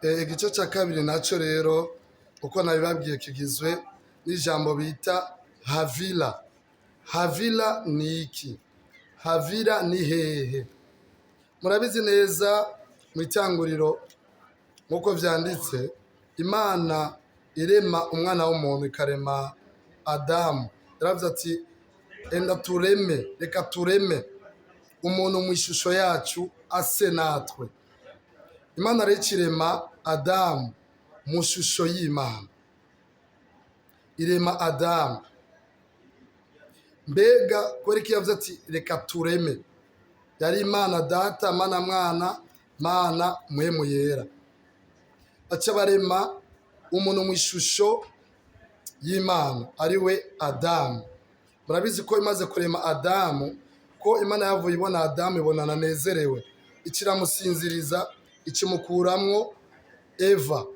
Igice cya kabiri nacyo rero uko nabibabwiye kigizwe n'ijambo bita havila. Havila ni iki? Havila ni hehe? Murabizi neza mu itanguriro nk'uko byanditse, Imana irema umwana w'umuntu ikarema Adamu. Yaravuze ati enda tureme, reka tureme umuntu mu ishusho yacu ase natwe. Imana rero ikirema Adamu mu shusho y'Imana, irema Adamu. Mbega kubera ko yavuze ati reka tureme, yari Imana Data, Mana Mwana, Mana Mpwemu Yera. Baca barema umuntu mu ishusho y'Imana ari we Adamu. Murabizi ko imaze kurema Adamu, ko Imana yavuye ibona Adamu ibona ananezerewe, ikiramusinziriza, ikimukuramwo Eva.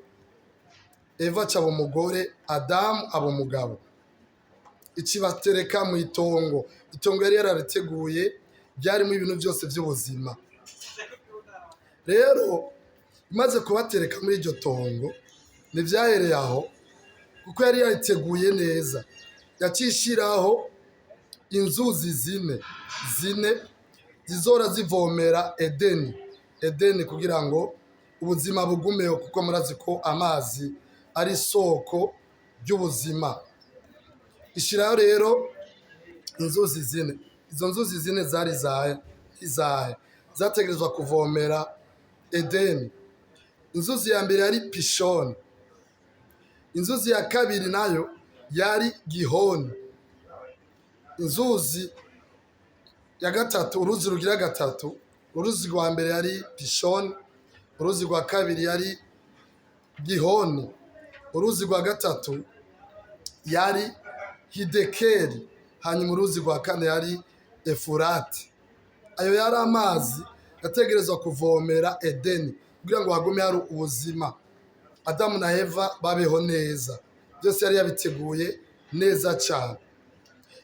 Eva acaba umugore, Adamu aba umugabo. Ikibatereka mu itongo. Itongo yari yarariteguye, byarimo ibintu byose by'ubuzima. Rero imaze kubatereka muri iryo tongo, ntibyahereye aho, kuko yari yariteguye neza. Yakishiraho inzuzi zine zizora zivomera Edeni kugira ngo ubuzima bugumeho, kuko murazi ko amazi ari isoko ry'ubuzima. Ishiraho rero inzuzi zine. Izo nzuzi zine zari izahe zategerezwa kuvomera Edeni. Inzuzi ya mbere yari Pishoni. Inzuzi ya kabiri nayo yari Gihoni. Inzuzi ya gatatu, uruzi rugira gatatu, uruzi rwa mbere yari Pishoni, uruzi rwa kabiri yari Gihoni, uruzi rwa gatatu yari Hidekeli, hanyuma uruzi rwa kane yari Efurati. Ayo yari amazi yategerezwa kuvomera Edeni kugira ngo hagume hari ubuzima, Adamu na Eva babeho neza. Byose yari yabiteguye neza cyane.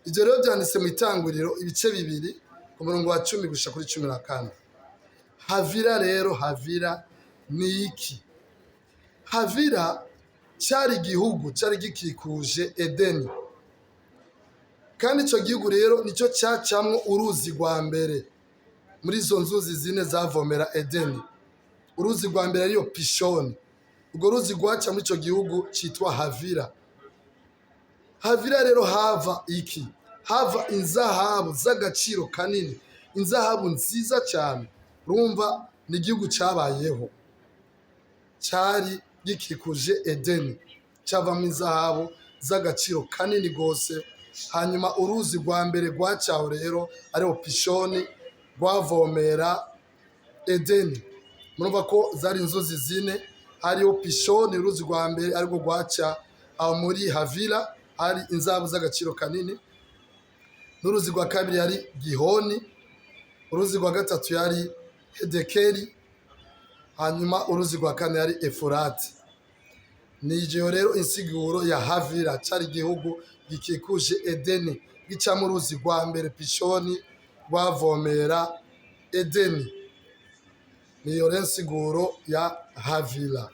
Ibyo rero byanditse mu itanguriro ibice bibiri ku murongo wa 10 gushika kuri 14. Havila rero, havila ni iki? Havila cyari igihugu cyari gikikuje Edeni, kandi icyo gihugu rero nicyo cyacamwo uruzi rwa mbere muri izo nzuzi zine zavomera Edeni. Uruzi rwa mbere ariyo Pishoni. Urwo ruzi rwaca muri icyo gihugu cyitwa Havila. Havila rero hava iki? Hava inzahabu z'agaciro kanini, inzahabu nziza cyane. Urumva ni igihugu cyabayeho, cyari gikikuje Edeni, cyavamo inzahabu z'agaciro kanini rwose. Hanyuma uruzi rwa mbere rwacaho rero ariho Pishoni rwavomera Edeni. Murumva ko zari inzuzi zine, hariho Pishoni uruzi rwa mbere ariko rwaca aho muri Havila, hari inzahabu z'agaciro kanini. N'uruzi rwa kabiri yari Gihoni, uruzi rwa gatatu yari Hidekeli, hanyuma uruzi rwa kane yari Efurati. Ni iryo rero insiguro ya Havila, cyari igihugu gikikuje Edeni, gicamo uruzi rwa mbere Pishoni rwavomera Edeni. Niyo rero insiguro ya Havila.